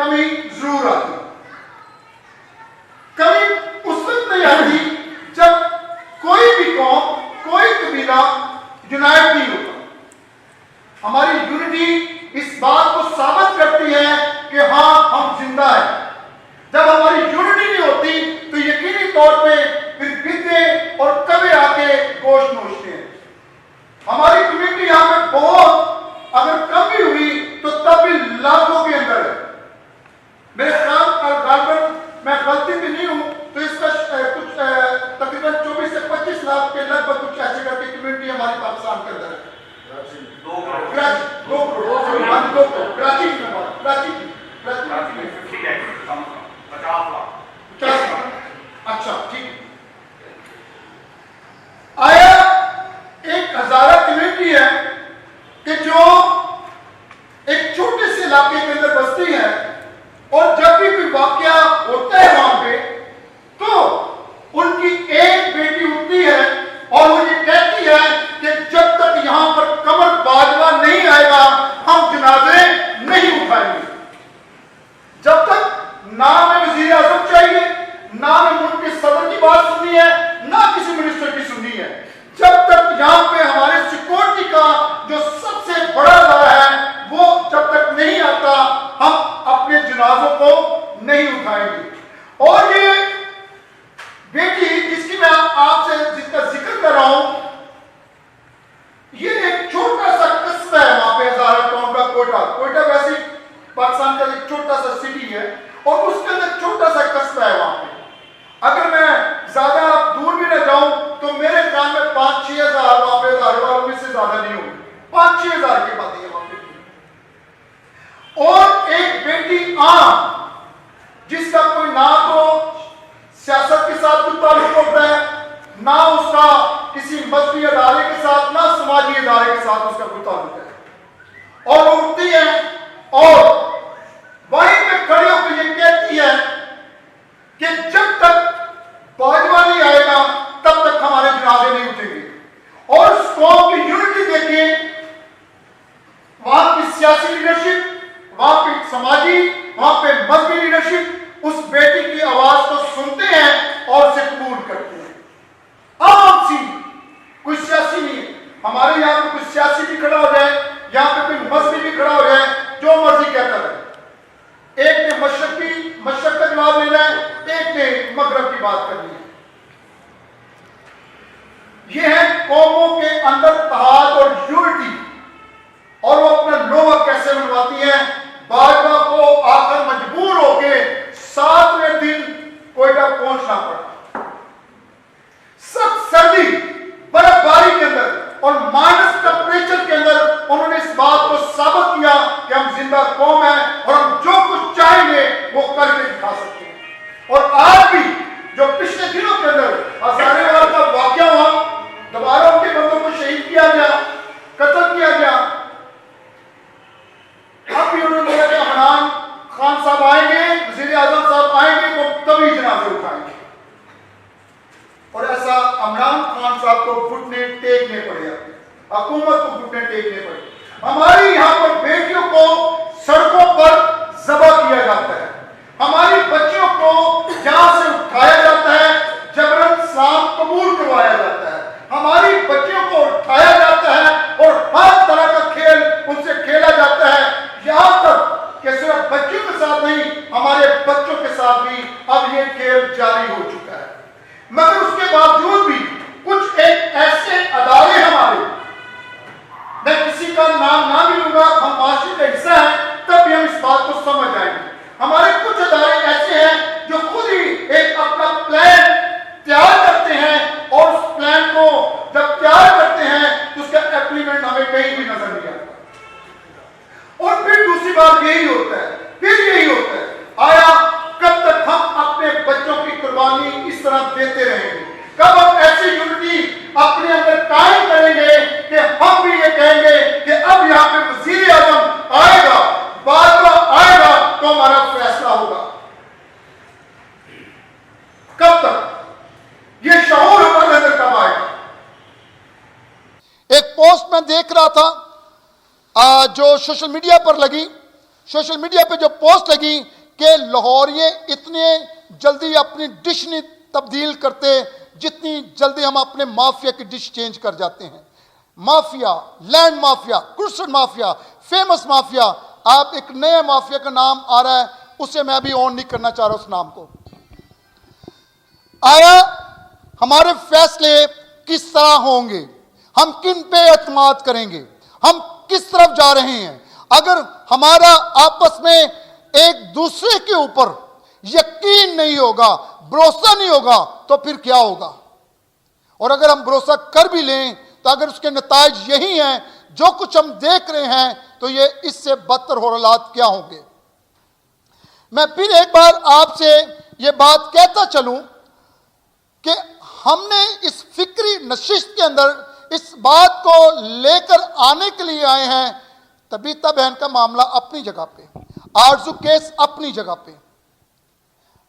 کمی ضرور آتی. کمی اس وقت نہیں آتی جب کوئی بھی قوم، کوئی قبیلہ یونائٹ نہیں ہوتا. ہماری یونٹی اس بات کو ثابت کرتی ہے کہ ہاں ہم زندہ ہیں. جب ہماری یونٹی نہیں ہوتی تو یقینی طور پہ پھر گدے اور کبے آ کے گوشت نوچتے ہیں. ہماری کمیونٹی یہاں پہ بہت اگر کم بھی ہوئی تو تب بھی لاکھوں کے اندر ہے. میرے خیال غالباً میں غلطی بھی نہیں ہوں تو اس کا کچھ تقریباً 24 سے 25 لاکھ کے لگ بھگ کچھ ایسے کر کے کمیونٹی ہماری پاکستان کے اندر ہے. اچھا ٹھیک ہے. آیا ایک ہزارہ کمیونٹی ہے کہ جو ایک چھوٹے سے علاقے کے اندر بستی ہے اور جب بھی کوئی واقعہ ہوتا ہے وہاں پہ تو ان کی ایک بیٹی ہوتی ہے اور وہ یہ کہتی ہے کہ جب تک یہاں پر قمر باجوہ نہیں آئے گا ہم جنازے نہیں اٹھائیں گے. جب تک نہ ہمیں وزیر اعظم چاہیے، نہ ہمیں ملک کے صدر کی بات سننی ہے، نہ کسی منسٹر کی سننی ہے، جب تک یہاں پہ ہمارے سیکورٹی کا جو سب سے بڑا ادارہ ہے وہ جب تک نہیں آتا ہم اپنے جنازوں کو نہیں اٹھائیں گے. اور یہ بیٹی جس کی میں آپ سے جس کا ذکر کر رہا ہوں، یہ ایک چھوٹا سا قصبہ ہے وہاں پہ ہزارہ ٹاؤن کا. کوئٹہ ویسے پاکستان کا ایک چھوٹا سا سٹی ہے اور اس کے اندر چھوٹا سا قصبہ ہے وہاں پہ. اگر میں زیادہ دور بھی نہ جاؤں تو میرے خیال میں 5-6 ہزار وہاں پہ ہزارے والوں میں سے زیادہ نہیں ہوگی. 5-6 ہزار کی بات ہے وہاں پہ. اور ایک بیٹی عام جس کا کوئی نہ تو سیاست کے ساتھ کوئی تعلق ہوتا ہے، نہ اس کا کسی مذہبی ادارے کے ساتھ، نہ سماجی ادارے کے ساتھ اس کا کوئی تعلق ہے، اور وہ اٹھتی ہے اور وہیں پہ کھڑے ہو کے یہ کہتی ہے کہ جب تک باجوہ نہیں آئے گا تب تک ہمارے جنازے نہیں اٹھیں گے. اور اس قوم کی یونٹی دیکھیں، وہاں کی سیاسی لیڈرشپ، وہاں پہ سماجی، وہاں پہ مذہبی لیڈرشپ اس بیٹی کی آواز کو سنتے ہیں اور اسے قبول کرتے ہیں. عام سی، کوئی سیاسی نہیں ہے. ہمارے یہاں پہ کوئی سیاسی بھی کھڑا ہو جائے، یہاں پہ کوئی مذہبی بھی کھڑا ہو جائے، جو مرضی کہتا ہے. ایک نے مشرق کا جواب لینا ہے، ایک نے مغرب کی بات کرنی ہے. یہ ہے قوموں کے اندر اتحاد اور یونٹی. اور وہ اپنا لوہا کیسے منواتی ہیں. باجوہ کو آخر مجبور ہو کے 7ویں دن کوئٹہ پہنچنا پڑا. سخت سردی، برف باری کے اندر اور مائنس ٹمپریچر کے اندر انہوں نے اس بات کو ثابت کیا کہ ہم زندہ قوم ہیں اور ہم جو کچھ چاہیں گے وہ کر کے دکھا سکتے ہیں. اور آج بھی جو پچھلے دنوں کے اندر ہزارے والا کا واقعہ ہوا، دوبارہ ان کے بندوں کو شہید کیا گیا، قتل کیا گیا، اب بھی انہوں نے کہا کہ عمران خان صاحب آئیں گے، وزیر اعظم صاحب آئیں گے تو تبھی جنازے اٹھائیں گے. اور ایسا عمران خان صاحب کو گھٹنے ٹیکنے پڑے، حکومت کو گھٹنے ٹیکنے پڑے. ہماری یہاں پر بیٹیوں کو سڑکوں پر ذبح کیا جاتا ہے، ہماری بچیوں کو یہاں سے اٹھایا جاتا ہے، جبرن اسلام قبول کروایا جاتا ہے، ہماری بچیوں کو اٹھایا جاتا ہے اور ہر طرح کا کھیل ان سے کھیلا جاتا ہے. یہاں تک کہ صرف بچوں کے ساتھ نہیں، ہمارے بچوں کے ساتھ بھی اب یہ کھیل جاری ہو چکا ہے. مگر اس کے باوجود بھی کچھ ایک ایسے ادارے ہمارے، میں کسی کا نام نہ بھی لوں گا، ہم معاشرے کا حصہ ہیں تب بھی ہم اس بات کو سمجھ آئیں گے. ہمارے کچھ ادارے ایسے ہیں جو خود ہی ایک اپنا پلان تیار کرتے ہیں اور اس پلان کو جب تیار کرتے ہیں تو اس کا امپلیمنٹ ہمیں کہیں بھی نظر نہیں آتا. اور پھر دوسری بات یہی ہوتا ہے، پھر یہی ہوتا ہے، آیا کب تک ہم اپنے بچوں کی قربانی اس طرح دیتے رہیں گے؟ کب ہم ایسی یونٹی اپنے اندر قائم کریں گے کہ ہم بھی یہ کہیں گے کہ اب یہاں پہ وزیر اعظم آئے گا، باجوہ آئے گا تو ہمارا فیصلہ ہوگا؟ کب تک یہ شعور ہمارے اندر کب آئے گا؟ ایک پوسٹ میں دیکھ رہا تھا جو سوشل میڈیا پر لگی، सोशल मीडिया पे जो पोस्ट लगी कि लाहौरिये इतने जल्दी अपनी डिश नहीं तब्दील करते जितनी जल्दी हम अपने माफिया की डिश चेंज कर जाते हैं। Mafia, land mafia, crusade mafia, famous mafia, आप एक नए माफिया का नाम आ रहा है, उसे मैं अभी ऑन नहीं करना चाह रहा उस नाम को। आया हमारे फैसले किस तरह होंगे, हम किन पे एतमाद करेंगे, हम किस तरफ जा रहे हैं। अगर हमारा आपस में एक दूसरे के ऊपर यकीन नहीं होगा, भरोसा नहीं होगा, तो फिर क्या होगा। और अगर हम भरोसा कर भी लें तो अगर उसके नताइज यही हैं जो कुछ हम देख रहे हैं, तो ये इससे बदतर हो हालात क्या होंगे। मैं फिर एक बार आपसे ये बात कहता चलूं कि हमने इस फिक्री नशिस्त के अंदर इस बात को लेकर आने के लिए आए हैं। तबीता बहन का मामला अपनी जगह पे, आरजू केस अपनी जगह पे,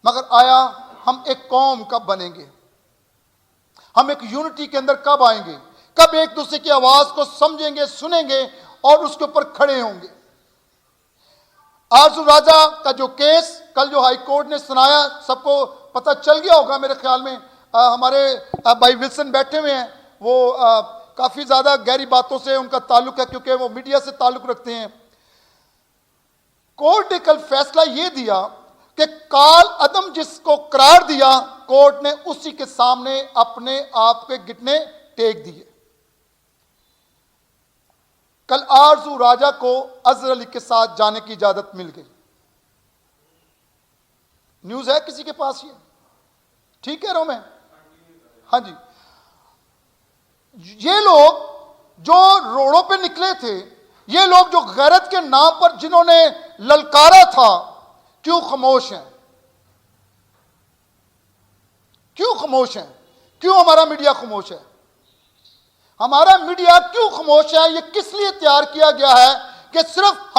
मगर आया हम एक कौम कब बनेंगे, हम एक यूनिटी के अंदर कब आएंगे, कब एक दूसरे की आवाज को समझेंगे, सुनेंगे और उसके ऊपर खड़े होंगे। आरजू राजा का जो केस कल जो हाई कोर्ट ने सुनाया, सबको पता चल गया होगा मेरे ख्याल में। हमारे भाई विल्सन बैठे हुए हैं, वो काफी ज्यादा गहरी बातों से उनका ताल्लुक है क्योंकि वो मीडिया से ताल्लुक रखते हैं। कोर्ट ने कल फैसला यह दिया कि काल अदम जिसको करार दिया, कोर्ट ने उसी के सामने अपने आप के घुटने टेक दिए। कल आरजू राजा को अजहर अली के साथ जाने की इजाजत मिल गई। न्यूज है किसी के पास? ये ठीक कह रहा हूं मैं? हाँ जी। ये लोग जो रोडों पे निकले थे, ये लोग जो गैरत के नाम पर जिन्होंने ललकारा था, क्यों खामोश हैं? क्यों खामोश हैं? क्यों हमारा मीडिया खामोश है? हमारा मीडिया क्यों खामोश है? ये किस लिए तैयार किया गया है कि सिर्फ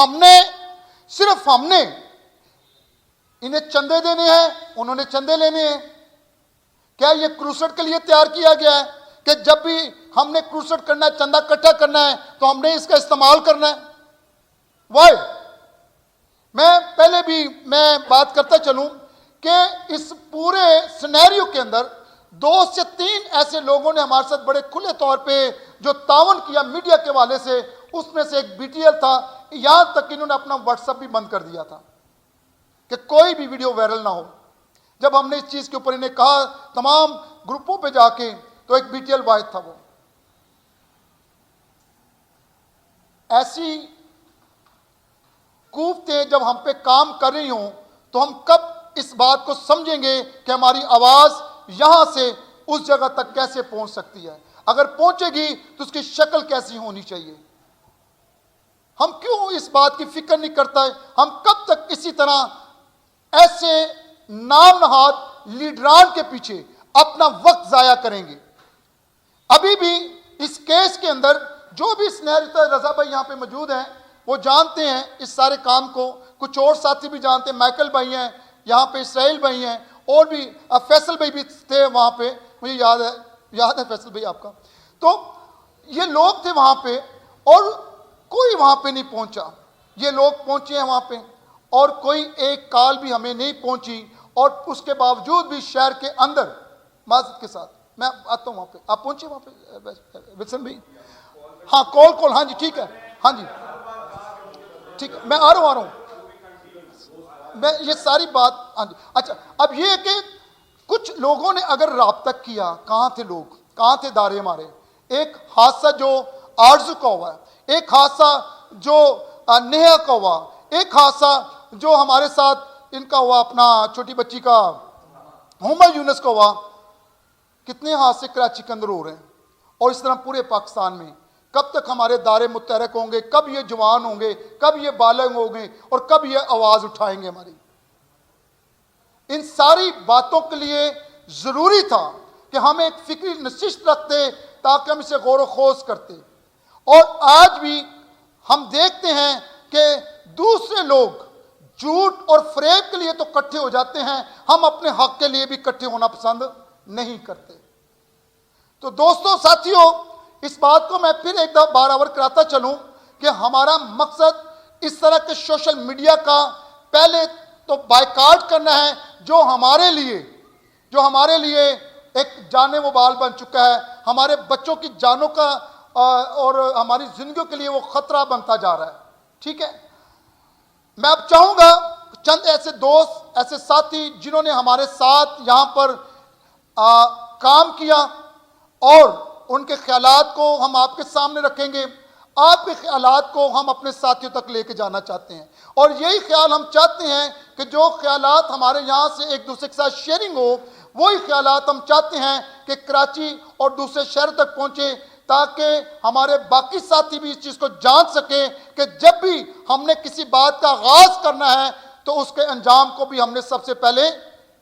हमने इन्हें चंदे देने हैं, उन्होंने चंदे लेने हैं? क्या ये क्रूसेड के लिए तैयार किया गया है कि जब भी हमने क्रूसेड करना है, चंदा इकट्ठा करना है, तो हमने इसका इस्तेमाल करना है? वाई? मैं बात करता चलूं कि इस पूरे सिनेरियो के अंदर 2 से 3 ऐसे लोगों ने हमारे साथ बड़े खुले तौर पे जो तावन किया मीडिया के वाले से, उसमें से एक बीटीएल था। यहां तक कि इन्होंने अपना व्हाट्सएप भी बंद कर दिया था कि कोई भी वीडियो वायरल ना हो। जब हमने इस चीज के ऊपर इन्हें कहा तमाम ग्रुपों पे जाके, तो एक बीटीएल वाहिद था वो। ऐसी कूवतें जब हम पे काम कर रही हों, तो हम कब इस बात को समझेंगे कि हमारी आवाज यहां से उस जगह तक कैसे पहुंच सकती है? अगर पहुंचेगी तो उसकी शक्ल कैसी होनी चाहिए? हम क्यों इस बात की फिक्र नहीं करता है? हम कब तक इसी तरह ऐसे नाम नहाद लीडरान के पीछे अपना वक्त जाया करेंगे? अभी भी इस केस के अंदर जो भी सिनेरियो, रजा भाई यहाँ पे मौजूद हैं, वो जानते हैं इस सारे काम को, कुछ और साथी भी जानते हैं, माइकल भाई हैं यहाँ पे, इसराइल भाई हैं, और भी फैसल भाई भी थे वहाँ पे, मुझे याद है फैसल भाई आपका। तो ये लोग थे वहाँ पे और कोई वहाँ पे नहीं पहुँचा। ये लोग पहुँचे हैं वहाँ पे और कोई एक कॉल भी हमें नहीं पहुँची, और उसके बावजूद भी शहर के अंदर माजरत के साथ मैं आता हूँ वहाँ पे। आप पहुँचे वहाँ पे विल्सन भाई? हाँ, कॉल, हाँ जी ठीक है, हाँ जी ठीक है, मैं आ रहा हूँ मैं ये सारी बात। हाँ जी, अच्छा, अब ये है कि कुछ लोगों ने अगर राब्ता किया, कहाँ थे लोग, कहाँ थे दारे हमारे? एक हादसा जो आरजू का हुआ है, एक हादसा जो नेहा का हुआ, एक हादसा जो हमारे साथ इनका हुआ, अपना छोटी बच्ची का हुमा यूनुस का हुआ। कितने हादसे कराची के अंदर हो रहे हैं, और इस तरह पूरे पाकिस्तान में। कब तक हमारे दायरे मुतहरक होंगे? कब ये जवान होंगे? कब ये बालग होंगे? और कब ये आवाज उठाएंगे हमारी? इन सारी बातों के लिए जरूरी था कि हम एक फिक्री नशिस्त रखते ताकि हम इसे गौर खोज करते। और आज भी हम देखते हैं कि दूसरे लोग झूठ और फरेब के लिए तो इकट्ठे हो जाते हैं, हम अपने हक के लिए भी इकट्ठे होना पसंद नहीं करते। तो दोस्तों, साथियों, इस बात को मैं फिर एक बार कराता चलूं कि हमारा मकसद اس طرح کے سوشل میڈیا کا پہلے تو بائیکاٹ کرنا ہے، جو ہمارے لیے ایک جانے وبال بن چکا ہے، ہمارے بچوں کی جانوں کا اور ہماری زندگیوں کے لیے وہ خطرہ بنتا جا رہا ہے. ٹھیک ہے، میں اب چاہوں گا چند ایسے دوست، ایسے ساتھی جنہوں نے ہمارے ساتھ یہاں پر کام کیا، اور ان کے خیالات کو ہم آپ کے سامنے رکھیں گے. آپ کے خیالات کو ہم اپنے ساتھیوں تک لے کے جانا چاہتے ہیں، اور یہی خیال ہم چاہتے ہیں کہ جو خیالات ہمارے یہاں سے ایک دوسرے کے ساتھ شیئرنگ ہو، وہی خیالات ہم چاہتے ہیں کہ کراچی اور دوسرے شہر تک پہنچے، تاکہ ہمارے باقی ساتھی بھی اس چیز کو جان سکیں کہ جب بھی ہم نے کسی بات کا آغاز کرنا ہے تو اس کے انجام کو بھی ہم نے سب سے پہلے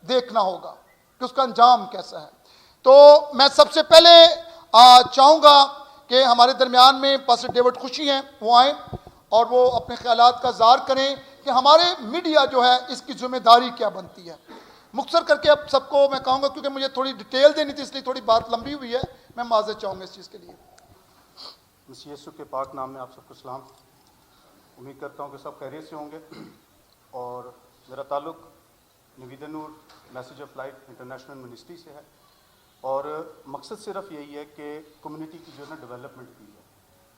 دیکھنا ہوگا کہ اس کا انجام کیسا ہے. تو میں سب سے پہلے چاہوں گا کہ ہمارے درمیان میں پاسٹر ڈیوڈ خوشی ہیں، وہ آئیں اور وہ اپنے خیالات کا اظہار کریں کہ ہمارے میڈیا جو ہے اس کی ذمہ داری کیا بنتی ہے. مختصر کر کے اب سب کو میں کہوں گا، کیونکہ مجھے تھوڑی ڈیٹیل دینی تھی، اس لیے تھوڑی بات لمبی ہوئی ہے، میں معذرت چاہوں گا اس چیز کے لیے. مسیح یسوع کے پاک نام میں آپ سب کو سلام. امید کرتا ہوں کہ سب خیریت سے ہوں گے. اور میرا تعلق Naveed Noor message of life international ministry سے ہے، اور مقصد صرف یہی ہے کہ کمیونٹی کی جو ہے نا ڈیولپمنٹ کی ہے.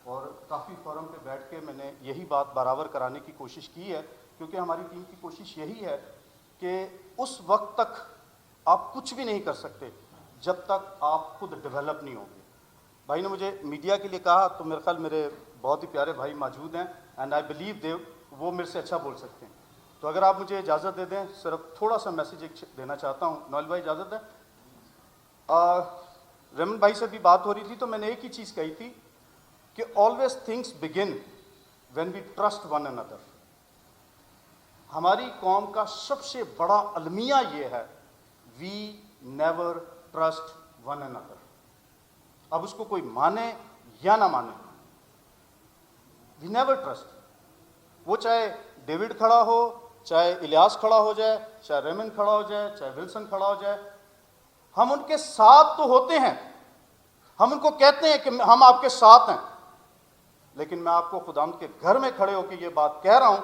اور کافی فورم پہ بیٹھ کے میں نے یہی بات برابر کرانے کی کوشش کی ہے، کیونکہ ہماری ٹیم کی کوشش یہی ہے کہ اس وقت تک آپ کچھ بھی نہیں کر سکتے جب تک آپ خود ڈیولپ نہیں ہوں گے. بھائی نے مجھے میڈیا کے لیے کہا، تو میرے خیال میرے بہت ہی پیارے بھائی موجود ہیں، اینڈ آئی بلیو وہ میرے سے اچھا بول سکتے ہیں. تو اگر آپ مجھے اجازت دے دیں، صرف تھوڑا سا میسیج دینا چاہتا ہوں. نوئل بھائی اجازت ہے؟ رمن بھائی سے بھی بات ہو رہی تھی، تو میں نے ایک ہی چیز کہی تھی کہ always things begin when we trust one another. ہماری قوم کا سب سے بڑا المیہ یہ ہے، we never trust one another. اب اس کو کوئی مانے یا نہ مانے، وی نیور ٹرسٹ. وہ چاہے ڈیوڈ کھڑا ہو، چاہے الیاس کھڑا ہو جائے، چاہے ریمن کھڑا ہو جائے، چاہے ولسن کھڑا ہو جائے، ہم ان کے ساتھ تو ہوتے ہیں، ہم ان کو کہتے ہیں کہ ہم آپ کے ساتھ ہیں. لیکن میں آپ کو خداوند کے گھر میں کھڑے ہو کے یہ بات کہہ رہا ہوں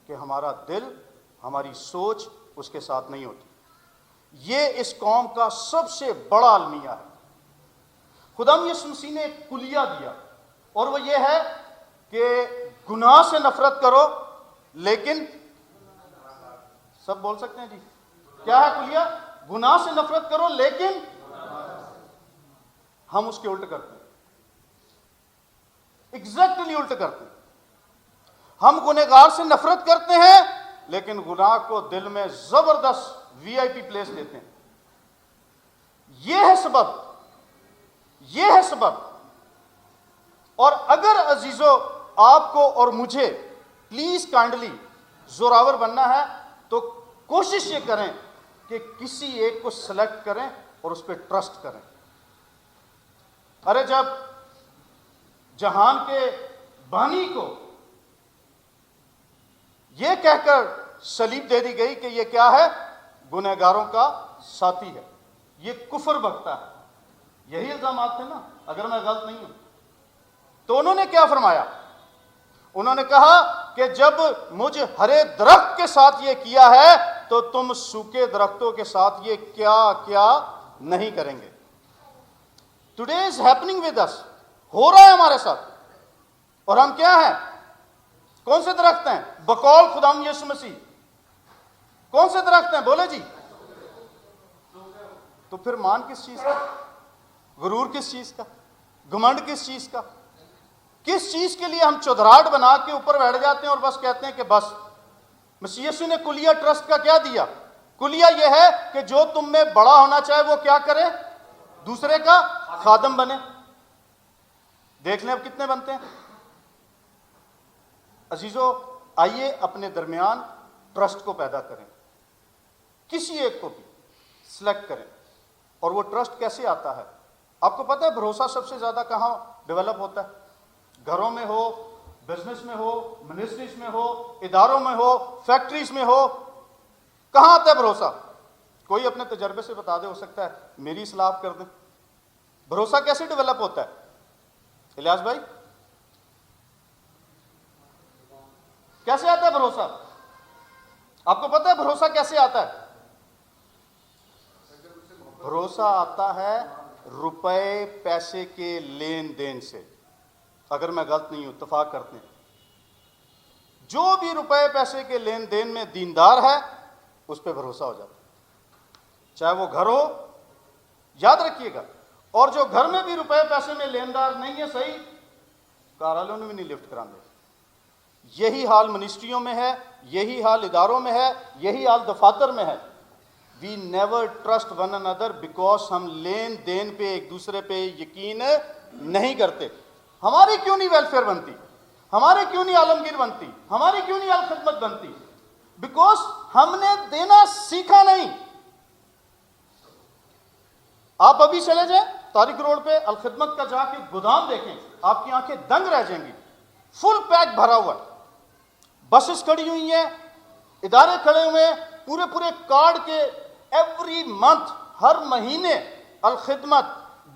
کہ ہمارا دل، ہماری سوچ اس کے ساتھ نہیں ہوتی. یہ اس قوم کا سب سے بڑا المیہ ہے. خداوند یسوع مسیح نے ایک کلیہ دیا، اور وہ یہ ہے کہ گناہ سے نفرت کرو، لیکن سب بول سکتے ہیں جی کیا ہے کلیہ؟ گناہ سے نفرت کرو لیکن ہم اس کے الٹ کرتے ہیں، ایگزیکٹلی الٹ کرتے ہیں. ہم گنہگار سے نفرت کرتے ہیں لیکن گناہ کو دل میں زبردست وی آئی پی پلیس دیتے ہیں. یہ ہے سبب، یہ ہے سبب. اور اگر عزیزو آپ کو اور مجھے پلیز کائنڈلی زوراور بننا ہے تو کوشش یہ کریں کہ کسی ایک کو سلیکٹ کریں اور اس پہ ٹرسٹ کریں. ارے جب جہان کے بانی کو یہ کہہ کر صلیب دے دی گئی کہ یہ کیا ہے؟ گنہگاروں کا ساتھی ہے، یہ کفر بکتا ہے. یہی الزامات تھے نا، اگر میں غلط نہیں ہوں. تو انہوں نے کیا فرمایا؟ انہوں نے کہا کہ جب مجھ ہرے درخت کے ساتھ یہ کیا ہے تو تم سوکھے درختوں کے ساتھ یہ کیا کیا نہیں کریں گے. Today is happening with us, ہو رہا ہے ہمارے ساتھ. اور ہم کیا ہیں؟ کون سے درخت ہیں؟ بقول خداوند یسوع مسیح کون سے درخت ہیں؟ بولے جی. تو پھر مان کس چیز کا؟ غرور کس چیز کا؟ گھمنڈ کس چیز کا؟ کس چیز کے لیے ہم چودراہٹ بنا کے اوپر بیٹھ جاتے ہیں اور بس کہتے ہیں کہ بس. مسیح یسوع نے کلیہ ٹرسٹ کا کیا دیا؟ کلیہ یہ ہے کہ جو تم میں بڑا ہونا چاہے وہ کیا کرے؟ دوسرے کا خادم بنے. دیکھ لیں اب کتنے بنتے ہیں. عزیزو آئیے اپنے درمیان ٹرسٹ کو پیدا کریں، کسی ایک کو بھی سلیکٹ کریں. اور وہ ٹرسٹ کیسے آتا ہے؟ آپ کو پتہ ہے بھروسہ سب سے زیادہ کہاں ڈیولپ ہوتا ہے؟ گھروں میں ہو، بزنس میں ہو، منسٹریز میں ہو، اداروں میں ہو، فیکٹریز میں ہو. کہاں آتا ہے بھروسہ؟ کوئی اپنے تجربے سے بتا دے، ہو سکتا ہے میری اصلاح کر دیں. بھروسہ کیسے ڈیولپ ہوتا ہے؟ الیاس بھائی कैसे आता है भरोसा? आपको पता है भरोसा कैसे आता है? भरोसा आता है रुपए पैसे के लेन देन से। अगर मैं गलत नहीं हूं, इत्तेफाक करते हैं, जो भी रुपए पैसे के लेन देन में दीनदार है उस पर भरोसा हो जाता है, चाहे वो घर हो, याद रखिएगा। और जो घर में भी रुपए पैसे में लेनदार नहीं है, सही, कार वालों ने भी नहीं लिफ्ट कराने। यही हाल मिनिस्ट्रियों में है, यही हाल इदारों में है, यही हाल दफातर में है। We never trust one another because हम लेन देन पे एक दूसरे पे यकीन नहीं करते। हमारी क्यों नहीं वेलफेयर बनती, हमारी क्यों नहीं आलमगीर बनती, हमारी क्यों नहीं अल खिदमत बनती? बिकॉज हमने देना सीखा नहीं। आप अभी चले जाएं तारिक रोड पे अल खिदमत का जाके गोदाम देखें, आपकी आंखें दंग रह जाएंगी। फुल पैक भरा हुआ, बसेस खड़ी हुई हैं, इदारे खड़े हुए हैं, पूरे पूरे कार्ड के। एवरी मंथ, हर महीने अल खिदमत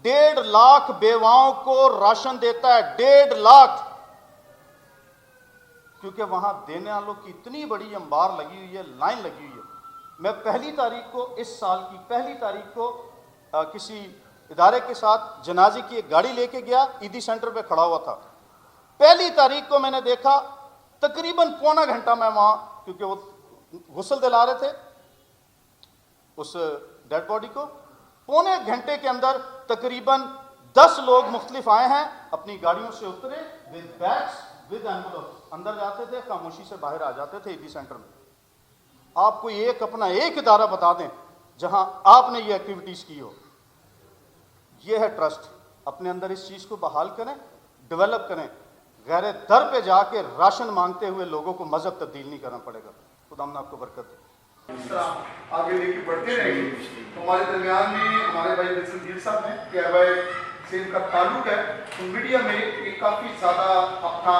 1.5 लाख बेवाओं को राशन देता है, 1.5 लाख। क्योंकि वहां देने वालों की इतनी बड़ी अंबार लगी हुई है, लाइन लगी हुई है। मैं पहली तारीख को, इस साल की पहली तारीख को किसी इदारे के साथ जनाजे की एक गाड़ी लेके गया, ईदी सेंटर पे खड़ा हुआ था। पहली तारीख को मैंने देखा, तकरीबन पौना घंटा मैं वहां, क्योंकि वो गुस्ल दिला रहे थे उस डेड बॉडी को, पौने घंटे के अंदर तकरीबन 10 लोग मुख्तलिफ आए हैं, अपनी गाड़ियों से उतरे, विद बैग्स, विद एनवलप्स, अंदर जाते थे, खामोशी से बाहर आ जाते थे ईदी सेंटर में। आप कोई एक अपना एक इदारा बता दें जहां आपने ये एक्टिविटीज की हो। ये है ट्रस्ट। अपने अंदर इस चीज को बहाल करें, डेवलप करें। गैर दर पे जाके राशन मांगते हुए लोगों को मजहब तब्दील नहीं करना पड़ेगा। खुदा हमने आपको बरकत दे। इस तरह आगे लेके बढ़ते रहेंगे। तो हमारे दरमियान में हमारे भाई बिल्कुल गिल साहब हैं, क्या भाई से इनका ताल्लुक है, तो मीडिया में ये काफ़ी ज़्यादा अपना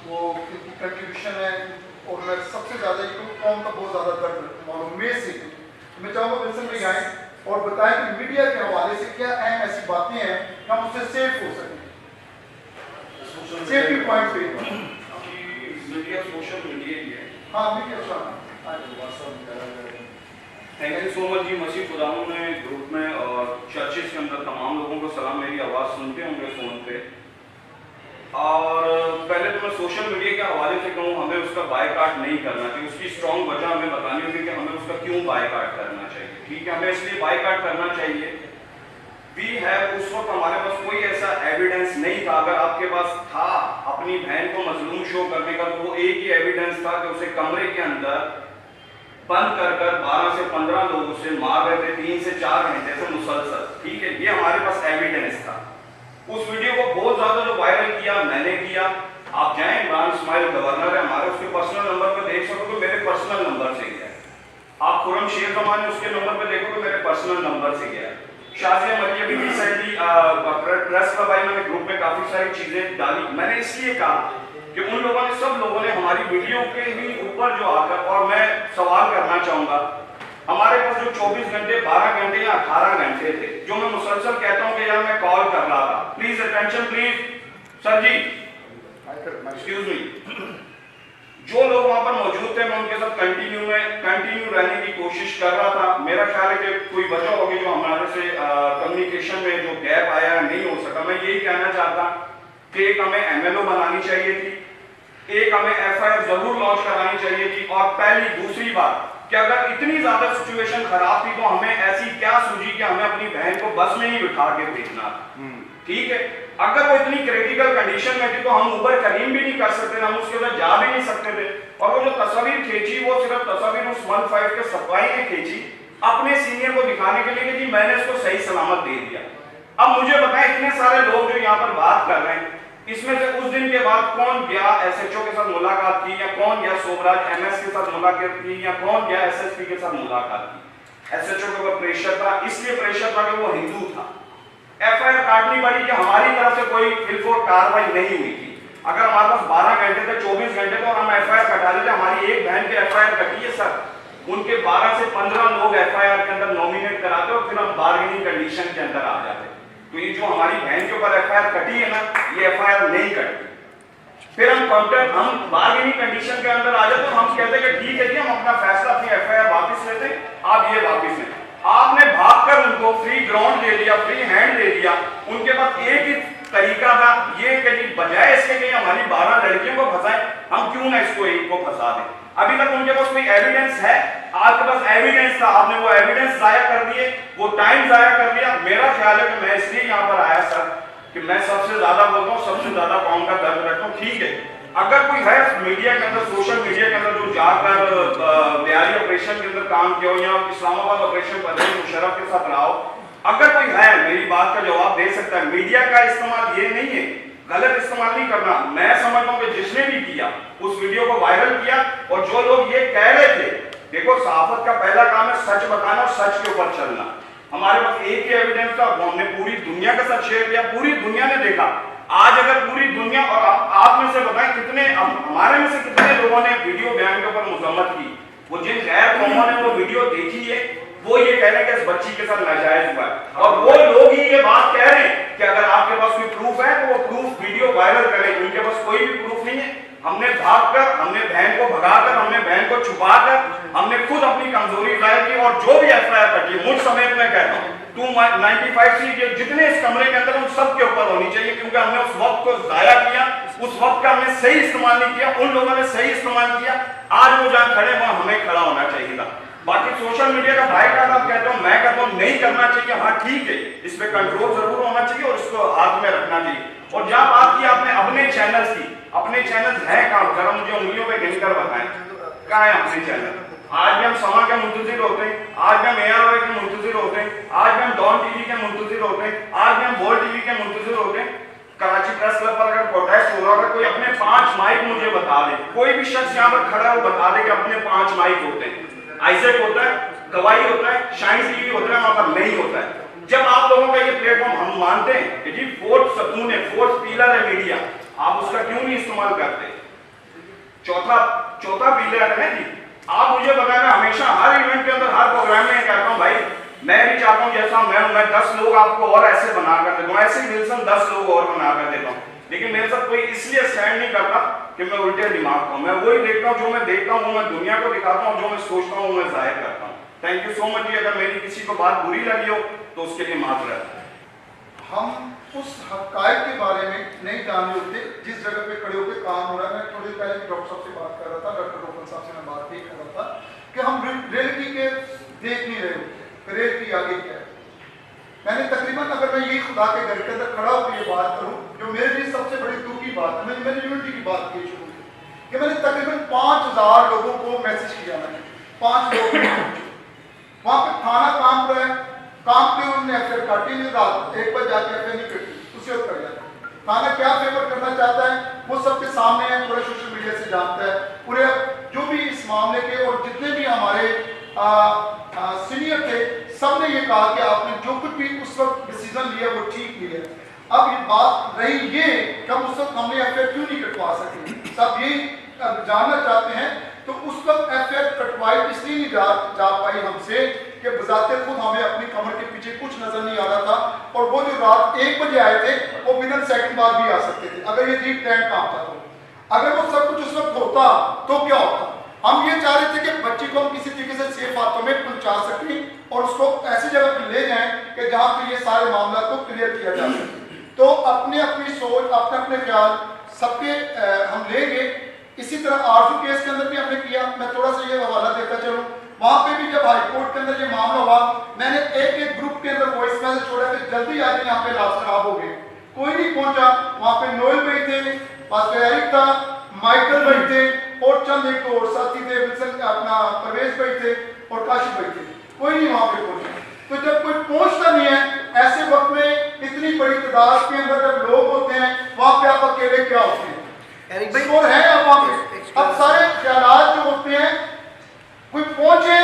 वो इनकी कंट्रीब्यूशन है, और मैं सबसे ज़्यादा इनको कौम का बहुत ज़्यादा दर्द मालूम में से। मैं चाहूँगा बिल्कुल भाई आएँ और बताएं कि मीडिया के हवाले से क्या अहम ऐसी बातें हैं कि हम उससे सेफ हो सकें, सेफ्टी पॉइंट पे। मीडिया सोशल मीडिया ही है। हाँ, media thank you so much ji. मसीह खुदाओं ने ग्रुप में और चर्चेस के अंदर तमाम लोगों को सलाम। मेरी आवाज़ सुनते होंगे फ़ोन पे। और पहले तो मैं सोशल मीडिया के हवाले से कहूँ, हमें उसका बायकॉट नहीं करना चाहिए। उसकी स्ट्रॉन्ग वजह हमें बतानी होगी कि हमें उसका क्यों बायकॉट करना चाहिए। ठीक है, हमें इसलिए बायकॉट करना चाहिए, वी हैव, उस वक्त हमारे पास कोई ऐसा एविडेंस नहीं था। अगर आपके पास था अपनी बहन को मजलूम शो करने का, तो वो एक ही एविडेंस था कि उसे कमरे के अंदर बंद कर 12 से 15 लोग उसे मार रहे थे 3 से 4 घंटे से मुसलसल। ठीक है, ये हमारे पास एविडेंस था। उस वीडियो को बहुत ज्यादा जो वायरल किया, मैंने किया। आप जाएं, इमरान इस्माइल गवर्नर है हमारे, उसके पर्सनल नंबर पे देख सको तो मेरे पर्सनल नंबर से गया है। आप खुरम शेर रमान उसके नंबर पे देखो तो मेरे पर्सनल नंबर से गया है। शाजिया मरिया भी रिसेंटली प्रेस का भाई मैंने ग्रुप में काफी सारी चीजें डाली। मैंने इसलिए कहा कि उन लोगों ने, सब लोगों ने हमारी वीडियो के ही ऊपर जो आकर, और मैं सवाल करना चाहूंगा, हमारे पास जो 24 घंटे, 12 घंटे या 18 घंटे थे, जो मैं मुसलसल कहता हूं कि यार मैं कॉल कर रहा था, please attention please sir ji, excuse me, जो लोग वहां पर मौजूद थे मैं उनके साथ कंटिन्यू रहने की कोशिश कर रहा था। मेरा ख्याल है कि कोई वजह होगी जो हमारे से कम्युनिकेशन में जो गैप आया, नहीं हो सका। मैं यही कहना चाहता कि एक हमें एमएलओ बनानी चाहिए थी, एक हमें एफआईआर जरूर लॉन्च करानी चाहिए थी, और पहली दूसरी बात कि अगर इतनी ज्यादा सिचुएशन खराब थी तो हमें ऐसी क्या सूझी कि हमें अपनी बहन को बस में ही बिठा के भेजना। ठीक है, अगर वो इतनी क्रिटिकल कंडीशन में थी तो हम ऊबर करीम भी नहीं कर सकते, हम उसके साथ जा भी नहीं सकते थे। और वो जो तस्वीर खींची, वो सिर्फ तस्वीर उस 15 के सफाई ने खींची अपने सीनियर को दिखाने के लिए कि जी मैंने इसको सही सलामत दे दिया। अब मुझे बताएं, इतने सारे लोग जो यहाँ पर बात कर रहे हैं, इसमें से उस दिन के बाद कौन गया एसएचओ के साथ मुलाकात की, या कौन गया सोमराज एमएस के साथ मुलाकात की, या कौन गया एसएसपी के साथ मुलाकात की? एसएचओ के ऊपर प्रेशर था, इसलिए प्रेशर था कि वो हिंदू था। एफआईआर काटनी पड़ी कि हमारी तरफ से कोई बिल्कुल कार्रवाई नहीं हुई थी। अगर हमारे पास 12 घंटे थे, 24 घंटे थे, और हम एफआईआर कटा देते, हमारी एक बहन की एफआईआर कटी है सर, उनके 12 से 15 लोग एफआईआर के अंदर नॉमिनेट कराते और फिर हम बार्गेनिंग कंडीशन के अंदर आ जाते। तो ये जो हमारी बहन के ऊपर एफआईआर कटी है ना, ये एफआईआर नहीं कटी। फिर हम बार्गेनिंग कंडीशन के अंदर आ जाते हैं, हम कहते हैं कि ठीक है जी हम अपना फैसला अपनी एफआईआर वापस लेते हैं, आप ये वापस लें। आपने भागकर उनको फ्री ग्राउंड दे दिया, फ्री हैंड दे दिया। उनके पास एक ही तरीका था ये कि जी बजाय इसके कि हमारी 12 लड़कियों को फंसाएं, हम क्यों ना इसको एक को फंसा दें। अभी तक उनके पास कोई एविडेंस है? आपके पास एविडेंस था, आपने वो एविडेंस जाया कर दिए, वो टाइम जाया कर दिया। मेरा ख्याल है कि मैं इसलिए यहाँ पर आया सर कि मैं सबसे ज्यादा बोलता हूँ, सबसे ज्यादा कौम का दर्द रखता हूँ। ठीक है, अगर कोई है मीडिया के अंदर, सोशल मीडिया के अंदर जो जाकर बिहारी ऑपरेशन के अंदर काम किया हो या इस्लामाबाद ऑपरेशन परवेज मुशर्रफ के साथ रहा हो, अगर कोई है मेरी बात का जवाब दे सकता है। मीडिया का इस्तेमाल ये नहीं है, गलत इस्तेमाल नहीं करना। मैं समझता हूँ कि जिसने भी किया उस वीडियो को वायरल किया, और जो लोग ये कह रहे थे, देखो सहाफत का पहला काम है सच बताना और सच के ऊपर चलना। हमारे पास एक ही एविडेंस था, हमने पूरी दुनिया के साथ शेयर किया, पूरी दुनिया ने देखा। आज अगर पूरी दुनिया, और आप में से बताएं कितने, हमारे में से कितने लोगों ने वीडियो बयान के ऊपर मजम्मत की, वो जिन गैर कौमों ने वो वीडियो देखी है, वो ये कह रहे हैं कि इस बच्ची के साथ नाजायज हुआ है। और वो लोग ही ये बात कह रहे हैं कि अगर आपके पास कोई प्रूफ है तो वो प्रूफ वीडियो वायरल करें। उनके पास कोई भी प्रूफ नहीं है। हमने भागकर, हमने बहन को भगाकर, हमने बहन को छुपाकर, हमने खुद अपनी कमजोरी जाहिर की। और जो भी एफआईआर कटी, मुझ समेत मैं कहता हूँ 295 सी जितने इस कमरे के अंदर, उन सब के ऊपर होनी चाहिए, क्योंकि हमने उस वक्त को जाया किया, उस वक्त का हमने सही इस्तेमाल नहीं किया, उन लोगों ने सही इस्तेमाल किया। आज वो जहां खड़े वहां हमें खड़ा होना चाहिए था। बाकी सोशल मीडिया का बायकॉट आप कहते हो, मैं कहता हूं नहीं करना चाहिए। हाँ ठीक है, इस पे कंट्रोल जरूर होना चाहिए और इसको हाथ में रखना चाहिए। और जहां बात की आपने अपने चैनल्स की, अपने चैनल्स हैं कहां? जरा मुझे उंगलियों पे गिनकर बताएं कहां है अपने चैनल। आज भी हम समा के मुंतजिर होते हैं, आज भी हम ARY के मुंतजिर होते हैं, आज भी हम डॉन टीवी के मुंतजिर होते हैं, आज भी हम बोल टीवी के मुंतजिर होते हैं। कराची प्रेस क्लब पर अगर प्रोटेस्ट हो रहा है, कोई अपने 5 माइक मुझे बता दे, कोई भी शख्स यहाँ पर खड़ा है बता दे कि अपने 5 माइक होते हैं। आइजैक होता है, गवाही होता है, शाइन टीवी होता है, वहां पर नहीं होता है। जब आप लोगों का ये प्लेटफॉर्म हम मानते हैं कि जी फोर्थ सतून है, फोर्थ पिलर है मीडिया, आप उसका क्यों नहीं इस्तेमाल करते? चौथा पिलर है जी। आप मुझे बताएं, मैं हमेशा हर इवेंट के अंदर, हर प्रोग्राम में कहता हूं भाई मैं भी चाहता हूं जैसा मैं 10 लोग आपको और ऐसे बना कर देता हूं, ऐसे विल्सन 10 लोग और बना कर देता हूं। लेकिन मेरे साथ कोई इसलिए स्टैंड नहीं करता कि मैं उल्टे दिमाग का हूं। मैं वही देखता हूं, जो मैं देखता हूं वो मैं दुनिया को दिखाता हूं, जो मैं सोचता हूं वो मैं जाहिर करता हूं। Thank you so much. अगर मेरी किसी को बात बुरी लगी हो तो उसके लिए माजरत। हम उस हकायक के बारे में नहीं जान रहे होते जिस जगह पे खड़े होकर काम हो रहा है। मैं थोड़ी पहले डॉक्टर साहब से बात कर रहा था, डॉक्टर रोफन साहब से मैं बात नहीं कर रहा था कि हम रियलिटी के देख नहीं रहे होते, रियलिटी आगे क्या है। मैंने तकरीबन, अगर मैं ये खुदा के घर के अंदर खड़ा होकर ये बात करूं, जो मेरे लिए सबसे बड़ी दुख की बात है, मैंने यूनिटी की बात की शुरू की कि मैंने तकरीबन 5000 लोगों को मैसेज किया। मैंने 5 लोग वहां पे थाना काम पर है, काम पे उन्होंने एफआईआर काटी नहीं, रात 1 बजे जाके एफआईआर नहीं कटी, उसी वक्त कर जाता। थाना क्या फेवर करना चाहता है वो सबके सामने है, पूरे सोशल मीडिया से जानता है। पूरे जो भी इस मामले के और जितने भी हमारे सीनियर थे, सब ने ये कहा कि आपने जो कुछ भी उस वक्त डिसीजन लिया वो ठीक नहीं है। अब ये बात रही ये कि हम उस वक्त हमने एफआईआर क्यों नहीं कटवा सके, सब यही जानना चाहते हैं। तो उस वक्त एफआईआर कटवाई इसलिए नहीं जा पाई हमसे कि बजाते खुद हमें अपनी कमर के पीछे कुछ नजर नहीं आ रहा था, और वो जो रात 1 बजे आए थे वो विदिन सेकंड बाद भी आ सकते थे अगर ये डीप प्लान काम था। तो अगर वो सब कुछ उस वक्त होता तो क्या होता? हम ये चाह रहे थे कि बच्ची को हम किसी तरीके से सेफ हाथों में पहुंचा सकें और उसको ऐसी जगह पर ले जाएं कि जहां पे ये सारे मामला को क्लियर किया जा सके। तो अपनी अपनी सोच, अपने अपने ख्याल सबके हम लेंगे। इसी तरह आरजू केस के अंदर भी हमने किया। मैं थोड़ा सा ये हवाला देता चलूं, वहां पे भी जब हाई कोर्ट के अंदर ये मामला हुआ, मैंने एक ग्रुप के अंदर वॉइस मैसेज छोड़ा कि जल्दी आके यहाँ पे इलाज खराब हो गए। कोई नहीं पहुंचा। वहां पे नोएल भाई थे, पास्टर था, माइकल भाई थे और चंद एक और साथी थे, विल्सन अपना परवेज भाई थे और काशिफ भाई थे। कोई नहीं वहां पे पहुंचा। तो जब कोई पहुंचता नहीं है ऐसे वक्त में, इतनी बड़ी तादाद के अंदर जब लोग होते हैं, वहां पे आप अकेले क्या होते हैं? और है अब वहां पे अब सारे ख्यालात जो होते हैं, कोई पहुंचे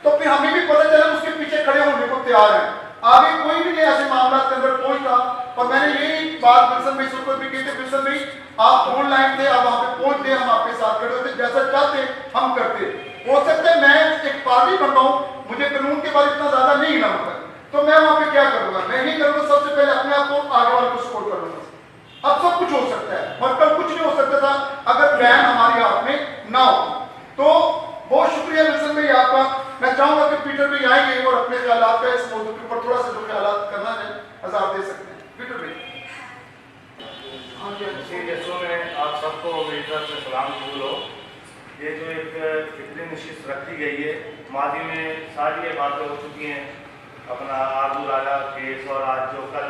तो फिर हमें भी पता चला उसके पीछे खड़े होने को तैयार है। आगे कोई भी नहीं ऐसे मामला के अंदर पहुंचता। और मैंने यही बात विल्सन भाई से भी की थी, विल्सन भाई आप ऑनलाइन थे, आप वहां पे पहुंचते, हम आपके साथ खड़े होते, जैसा चाहते हम करते। हो सकता है मैं एक पार्टी बन रहा हूँ, मुझे कानून के बाद इतना ज्यादा नहीं हिला होता, तो मैं वहां पे क्या करूंगा? मैं नहीं करूंगा, सबसे पहले अपने आप को आगे वाले को सपोर्ट करूंगा। अब सब कुछ हो सकता है और कल कुछ नहीं हो सकता। کرتا تھا اگر پلان ہمارے ہاتھ میں نہ ہو. تو بہت شکریہ ولسن بھائی آپ کا. میں چاہوں گا کہ پیٹر بھائی آئیں گے اور اپنے خیالات کا اس موضوع کے اوپر تھوڑا سا جو خیالات کرنا ہے آزاد دے سکتے ہیں. پیٹر بھائی. جیسوں میں آپ سب کو میری طرف سے سلام قبول ہو. یہ جو ایک فکری نشست رکھی گئی ہے، ماضی میں ساری یہ باتیں ہو چکی ہیں، اپنا آبو راجا کیس اور آج جو کل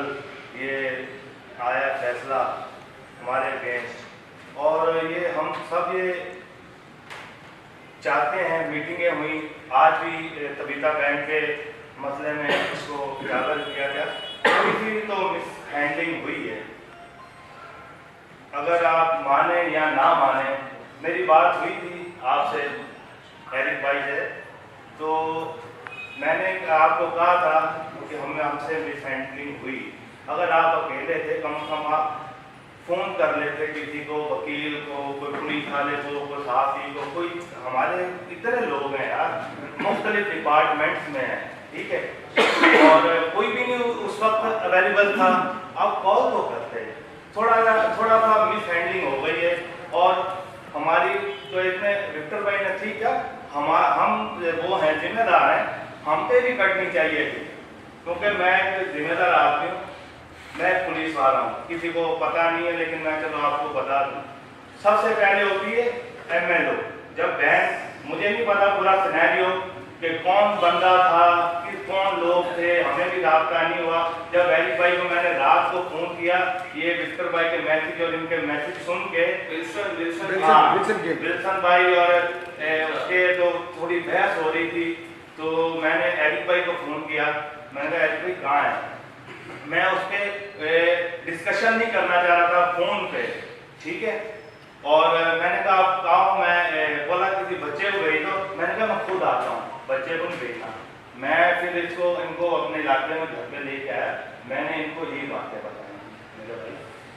یہ آیا فیصلہ ہمارے اگینسٹ، اور یہ ہم سب یہ چاہتے ہیں. میٹنگیں ہوئیں آج بھی تبیتا بینک کے مسئلے میں اس کو اجاگر کیا گیا. تھوڑی سی تو مس ہینڈلنگ ہوئی ہے، اگر آپ مانیں یا نہ مانیں. میری بات ہوئی تھی آپ سے، ایرک بھائی سے، تو میں نے آپ کو کہا تھا کہ ہم سے مس ہینڈلنگ ہوئی. اگر آپ اکیلے تھے کم از کم آپ فون کر لیتے کسی کو، وکیل کو، کوئی پولیس والے کو، کوئی صحافی کو. کوئی ہمارے اتنے لوگ ہیں یار، مختلف ڈپارٹمنٹس میں ہیں، ٹھیک ہے، اور کوئی بھی نہیں اس وقت اویلیبل تھا. آپ کال تو کرتے. تھوڑا سا مس ہینڈلنگ ہو گئی ہے. اور ہماری جو اس میں وکٹر بھائی نے تھی کیا، ہم وہ ہیں ذمہ دار ہیں، ہم پہ بھی کٹنی چاہیے تھی، کیونکہ میں ایک ذمہ دار آدمی ہوں. میں پولیس والا ہوں، کسی کو پتہ نہیں ہے لیکن میں چلو آپ کو بتا دوں. سب سے پہلے ہوتی ہے ایم ایل او. جب بینک، مجھے نہیں پتا پورا سینیریو کہ کون بندہ تھا، کون لوگ تھے، ہمیں بھی رابطہ نہیں ہوا. جب ایرک بھائی کو میں نے رات کو فون کیا، یہ وکٹر بھائی کے میسج اور ان کے میسج سن کے ولسن بھائی اور اس کے تو تھوڑی بحث ہو رہی تھی، تو میں نے ایرک بھائی کو فون کیا. میں نے کہا ایرک بھائی کہاں ہے؟ میں اس پہ ڈسکشن نہیں کرنا چاہ رہا تھا فون پہ، ٹھیک ہے. اور میں نے کہا آپ کہاں، میں بولا کسی بچے کو بھیج دو. میں نے کہا میں خود آتا ہوں، بچے کو نہیں بھیجنا. میں پھر ان کو اپنے علاقے میں گھر پہ لے کے آیا. میں نے ان کو یہی باتیں بتائی میرے بھائی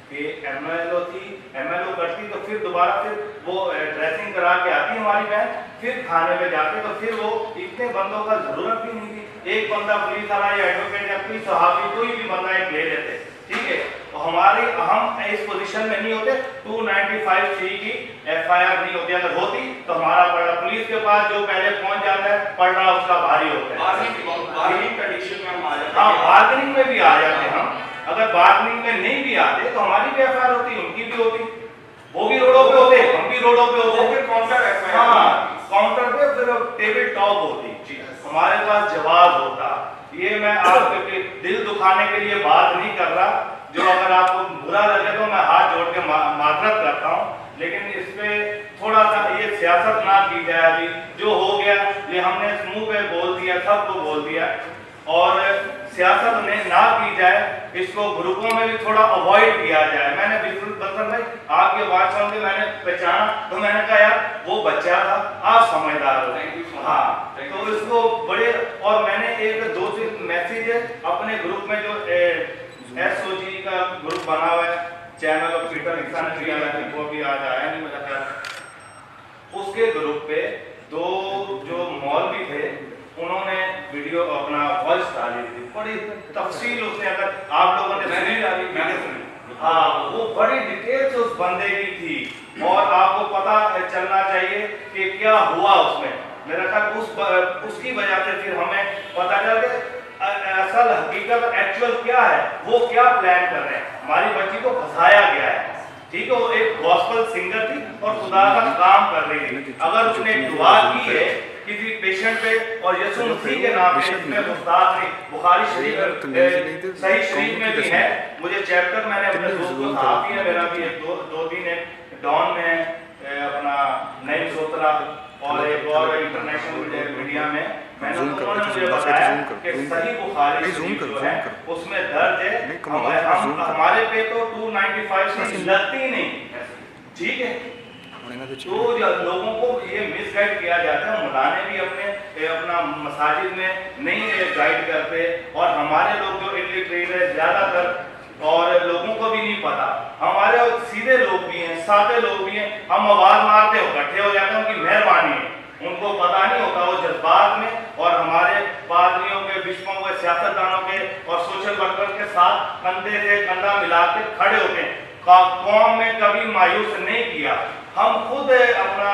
کہ ایم ایل او تھی، ایم ایل او کرتی تو پھر دوبارہ پھر وہ ڈریسنگ کرا کے آتی ہماری بہن، پھر کھانے پہ جاتے تو پھر وہ اتنے بندوں کا ضرورت بھی نہیں تھی. ایک بندہ پولیس والا یا ایڈوکیٹ یا کوئی صحافی کوئی بھی بندہ ایک لے لیتے، ٹھیک ہے. ہم اس پوزیشن میں نہیں ہوتے. 295C کی ایف آئی آر نہیں ہوتی. اگر ہوتی تو ہمارا پڑھنا پولیس کے پاس جو پہلے پہنچ جاتا ہے پڑھنا اس کا بھاری ہوتا ہے. ہاں بارگننگ میں بھی آ جاتے ہم. اگر بارگننگ میں نہیں بھی آتے تو ہماری بھی ایف آئی آر ہوتی، ان کی بھی ہوتی. وہ بھی روڈوں پہ ہوتے، ہم بھی روڈوں پہ ہوتے. ہاں کاؤنٹر پہ پھر ٹیبل ٹاپ ہوتی، ہمارے پاس جواب ہوتا. یہ میں آپ کے دل دکھانے کے لیے بات نہیں کر رہا. جو اگر آپ کو برا لگے تو میں ہاتھ جوڑ کے معذرت کرتا ہوں، لیکن اس پہ تھوڑا سا یہ سیاست نہ کی جائے. ابھی جو ہو گیا یہ ہم نے منہ پہ بول دیا، سب کو بول دیا، اور سیاست نے نہ کی جائے. اس کو گروپوں میں بھی تھوڑا اوائڈ کیا جائے. میں نے بالکل بلسن بھائی آپ کی آواز سن کے میں نے پہچانا تو میں نے کہا یار وہ بچہ تھا، آپ سمجھدار ہو. ہاں تو اس کو بڑے. اور میں نے ایک دو تین میسیج اپنے گروپ میں جو ایس او جی کا گروپ بنا ہوا ہے، چینل آف پیٹر انسان نے دیا ہے، وہ بھی آج آیا نہیں میرا خیال. اس کے گروپ پہ دو جو مولوی تھے انہوں نے ویڈیو اپنا وائس ڈالی تھی. بڑی تفصیل اس نے، اگر آپ لوگوں نے سنی، ہاں وہ بڑی ڈیٹیل سے اس بندے کی تھی. اور آپ کو پتا چلنا چاہیے کہ کیا ہوا اس میں. میرا خیال اس کی وجہ سے پھر ہمیں پتا چل گیا اصل حقیقت ایکچوئل کیا ہے، وہ کیا پلان کر رہے ہیں. ہماری بچی کو پھنسایا گیا ہے، ٹھیک ہے. وہ ایک گاسپل سنگر تھی اور خدا کا کام کر رہی تھی. اگر اس نے دعا کی ہے کسی پیشنٹ پہ اور یسوع مسیح کے نام پہ، اس میں مستعد نہیں. بخاری شریف صحیح شریف میں بھی ہے. مجھے چیپٹر میں نے اپنے دوست کو صحافی ہے میرا بھی ایک دو تین ہے، ڈان میں اپنا نئی سوترا اور ایک اور انٹرنیشنل میڈیا میں نے انہوں نے مجھے بتایا کہ صحیح بخاری شریف جو ہے اس میں درج ہے. ہمارے پہ تو 295 لگتی نہیں، ٹھیک ہے. تو لوگوں کو یہ مس گائڈ کیا جاتا ہے. مولانے بھی اپنا مساجد میں نہیں گائیڈ کرتے، اور ہمارے لوگ جو الٹریٹ ہے زیادہ تر، اور لوگوں کو بھی نہیں پتا. ہمارے سیدھے لوگ بھی ہیں، سادے لوگ بھی ہیں، ہم آواز مارتے ہو اکٹھے ہو جاتے ہیں. ان کی مہربانی ہے، ان کو پتا نہیں ہوتا. وہ جذبات میں، اور ہمارے پادریوں کے، بشپوں کے، سیاستدانوں کے اور سوشل ورکر کے ساتھ کندھے سے کندھا ملا کے کھڑے ہوتے ہیں. कौम में कभी मायूस नहीं किया। हम खुद अपना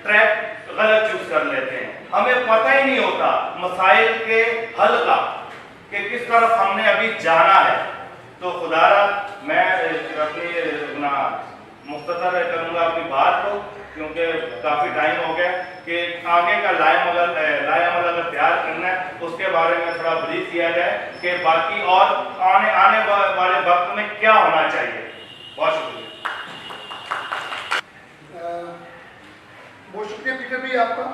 ट्रैक गलत चूज कर लेते हैं, हमें पता ही नहीं होता मसाइल के हल का कि किस तरफ हमने अभी जाना है। तो खुदारा मैं अपना मुख्तसर करूँगा अपनी बात को, क्योंकि काफ़ी टाइम हो गया, कि आगे का लाएमल अगर तैयार करना है उसके बारे में थोड़ा ब्रीफ किया जाए कि बाकी और आने वाले वक्त में क्या होना चाहिए। बहुत शुक्रिया। बहुत शुक्रिया पीटर भी आपका।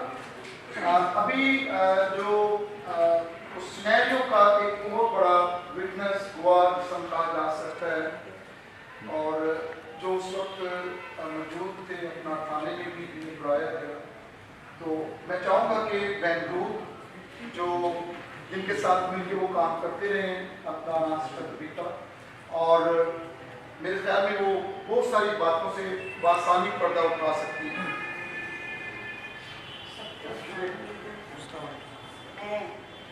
अभी जो उस सिनेरियो का एक बहुत बड़ा विटनेस हुआ जिसम कहा जा सकता है, और जो उस वक्त मौजूद थे अपना थाने में भी इन्हें बुलाया गया। तो मैं चाहूँगा कि बहनरूद जो जिनके साथ मिलकर वो काम करते रहे अपना सिस्टर कविता, और मेरे ख्याल में वो बहुत सारी बातों से बासानी पर्दा उठा सकती हैं। मैं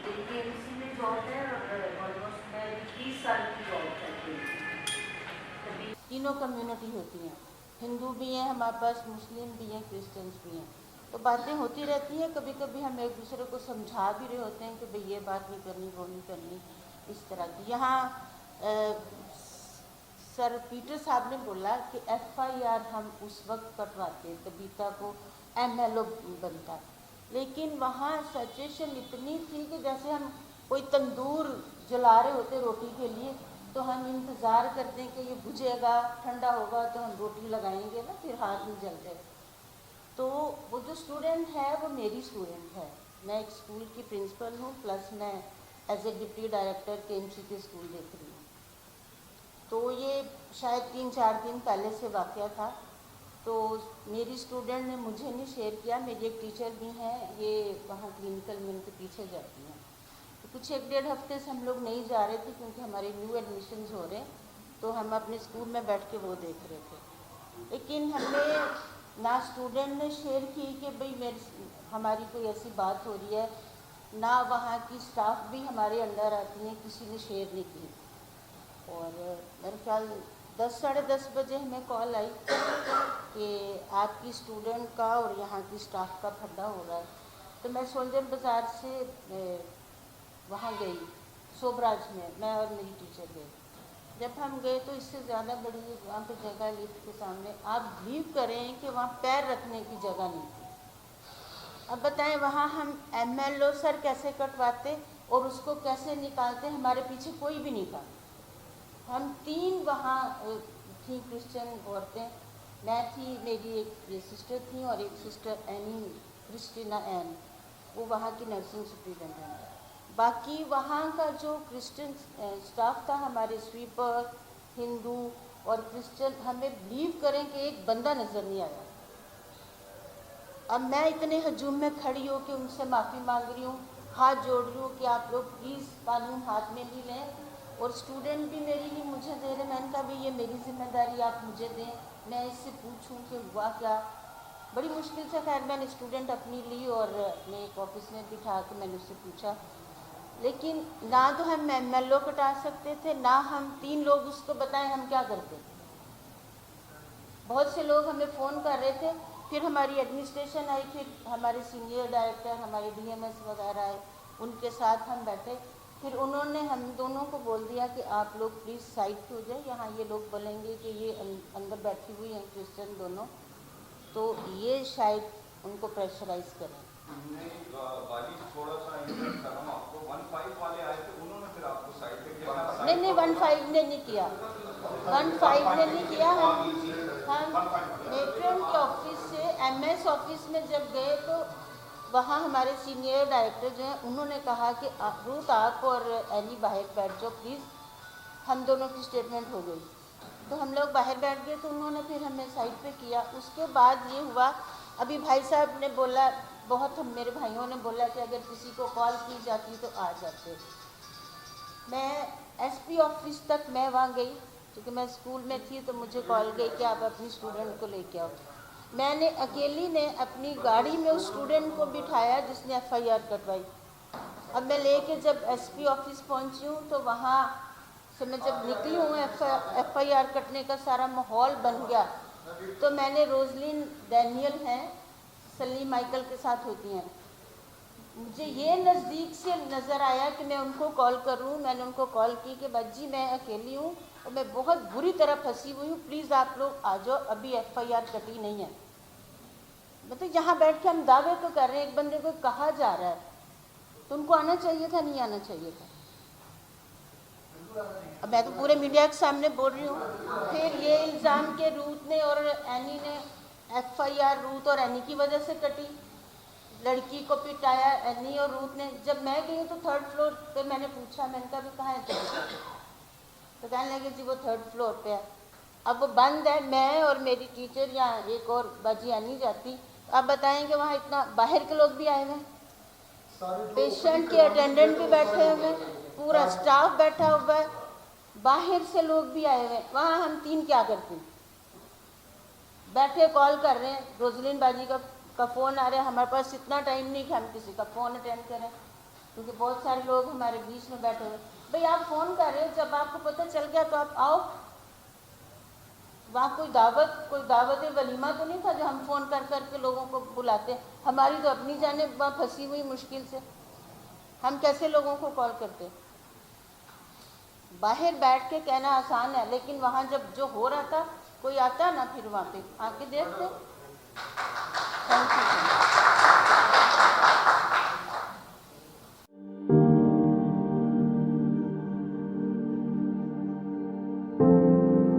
DMC में जॉब है और ऑलमोस्ट मैं 20 साल की जॉब करती हूँ। तीनों कम्युनिटी होती हैं, हिंदू भी हैं हमारे पास, मुस्लिम भी हैं, क्रिश्चियंस भी हैं। तो बातें होती रहती हैं, कभी कभी हम एक दूसरे को समझा भी रहे होते हैं कि भाई ये बात नहीं करनी, वो नहीं करनी, इस तरह की। यहाँ सर पीटर साहब ने बोला कि FIR हम उस वक्त कटवाते कविता को MLO बनता, लेकिन वहाँ सिचुएशन इतनी थी कि जैसे हम कोई तंदूर जला रहे होते रोटी के लिए, तो हम इंतज़ार करते हैं कि ये बुझेगा, ठंडा होगा तो हम रोटी लगाएंगे ना, फिर हाथ में जल जाए। तो वो जो स्टूडेंट है वो मेरी स्टूडेंट है। मैं एक स्कूल की प्रिंसिपल हूँ, प्लस मैं as a deputy director KMC के स्कूल देख रही हूँ। तो ये शायद 3-4 दिन पहले से वाक़या था। तो मेरी स्टूडेंट ने मुझे नहीं शेयर किया, मेरी एक टीचर भी हैं, ये वहाँ क्लिनिकल में उनके पीछे जाती हैं। तो कुछ 1-1.5 हफ्ते से हम लोग नहीं जा रहे थे क्योंकि हमारे न्यू एडमिशन्स हो रहे हैं, तो हम अपने स्कूल में बैठ के वो देख रहे थे। लेकिन हमें ना स्टूडेंट ने शेयर की कि भाई हमारी कोई ऐसी बात हो रही है, ना वहाँ की स्टाफ भी हमारे अंडर आती हैं, किसी ने शेयर नहीं की। और मेरे ख्याल 10-10:30 बजे हमें कॉल आई कि आपकी स्टूडेंट का और यहाँ की स्टाफ का फड्डा हो रहा है। तो मैं सोल्जर बाज़ार से वहाँ गई, सोबराज में, मैं और मेरी टीचर गए। जब हम गए तो इससे ज़्यादा बड़ी वहाँ पे जगह लिफ्ट के सामने, आप बिलीव करें कि वहाँ पैर रखने की जगह नहीं थी। अब बताएं वहाँ हम MLO सर कैसे कटवाते और उसको कैसे निकालते, हमारे पीछे कोई भी नहीं था। हम 3 वहाँ थी क्रिश्चियन औरतें, मैं थी, मेरी एक ये सिस्टर थी और एक सिस्टर क्रिस्टीना एन, वो वहाँ की नर्सिंग सुपरिटेंडेंट है। बाकी वहाँ का जो क्रिश्चियन स्टाफ था, हमारे स्वीपर, हिंदू और क्रिश्चियन, हमें बिलीव करें कि एक बंदा नज़र नहीं आया। अब मैं इतने हजूम में खड़ी हो के उनसे माफ़ी मांग रही हूँ, हाथ जोड़ रही हूँ कि आप लोग प्लीज़ कानून हाथ में नहीं लें, और स्टूडेंट भी मेरी नहीं मुझे दे रहे। मैंने कहा भाई ये मेरी जिम्मेदारी, आप मुझे दें, मैं इससे पूछूं कि हुआ क्या। बड़ी मुश्किल से खैर मैंने स्टूडेंट अपनी ली और अपने एक ऑफिस में बिठा के मैंने उससे पूछा, लेकिन ना तो हम MLO कटा सकते थे, ना हम 3 लोग उसको बताएं हम क्या करते। बहुत से लोग हमें फ़ोन कर रहे थे, फिर हमारी एडमिनिस्ट्रेशन आई, फिर हमारे सीनियर डायरेक्टर, हमारे DMS वगैरह आए, उनके साथ हम बैठे, फिर उन्होंने हम दोनों को बोल दिया कि आप लोग प्लीज़ साइड पे हो जाए, यहाँ ये लोग बोलेंगे कि ये अंदर बैठी हुई हैं क्रिश्चियन दोनों, तो ये शायद उनको प्रेशराइज करें। थोड़ा सा आपको 15 वाले आए थे, उन्होंने फिर आपको साइड पे किया? नहीं 15 ने नहीं किया, 15 ने नहीं किया। हम मेट्रन के ऑफिस से MS ऑफिस में जब गए तो वहाँ हमारे सीनियर डायरेक्टर जो हैं उन्होंने कहा कि रूथ आप और एनी बाहर बैठ जाओ प्लीज़, हम दोनों की स्टेटमेंट हो गई। तो हम लोग बाहर बैठ गए, तो उन्होंने फिर हमें साइड पे किया। उसके बाद ये हुआ, अभी भाई साहब ने बोला, बहुत मेरे भाइयों ने बोला कि अगर किसी को कॉल की जाती तो आ जाते। मैं SP ऑफिस तक मैं वहाँ गई क्योंकि मैं स्कूल में थी, तो मुझे कॉल गई कि आप अपनी स्टूडेंट को लेके आओ। मैंने अकेली ने अपनी गाड़ी में उस स्टूडेंट को बिठाया जिसने FIR कटवाई। अब मैं लेके जब SP ऑफिस पहुंची हूँ तो वहाँ से मैं जब निकली हूँ FIR कटने का सारा माहौल बन गया, तो मैंने रोजलिन डैनियल हैं, सलीम माइकल के साथ होती हैं, मुझे ये नज़दीक से नज़र आया कि मैं उनको कॉल करूं। मैंने उनको कॉल की कि बच्ची मैं अकेली हूं और मैं बहुत बुरी तरह फंसी हुई हूँ, प्लीज़ आप लोग आ जाओ, अभी FIR कटी नहीं है। मतलब यहाँ बैठ के हम दावे तो कर रहे हैं, एक बंदे को कहा जा रहा है, तो उनको आना चाहिए था, नहीं आना चाहिए था। अब मैं तो पूरे मीडिया के सामने बोल रही हूँ। फिर ये इल्ज़ाम के रूथ ने और एनी ने FIR रूथ और एनी की वजह से कटी, लड़की को पिटाया एनी और रूथ ने। जब मैं गई तो 3rd फ्लोर पे मैंने पूछा, मैंने कहा भी कहाँ है तो कहने लगे जी वो 3rd फ्लोर पे है। अब वो बंद है, मैं और मेरी टीचर या एक और बाजी एनी जाती। आप बताएं कि वहाँ इतना बाहर के लोग भी आए हुए हैं, पेशेंट के अटेंडेंट भी बैठे हुए हैं, पूरा स्टाफ बैठा हुआ है, बाहर से लोग भी आए हुए हैं, वहाँ हम 3 क्या करते हैं? बैठे कॉल कर रहे हैं, रोजलिन बाजी का फ़ोन आ रहा है, हमारे पास इतना टाइम नहीं कि हम किसी का फ़ोन अटेंड करें, क्योंकि बहुत सारे लोग हमारे बीच में बैठे हुए। भाई आप फ़ोन कर रहे हो, जब आपको पता चल गया तो आप आओ। वहाँ कोई दावत वलीमा तो नहीं था जो हम फ़ोन कर के लोगों को बुलाते। हमारी तो अपनी जाने वहाँ फंसी हुई मुश्किल से, हम कैसे लोगों को कॉल करते? बाहर बैठ के कहना आसान है, लेकिन वहाँ जब जो हो रहा था, कोई आता ना फिर वहाँ पे आके देखते। Thank you.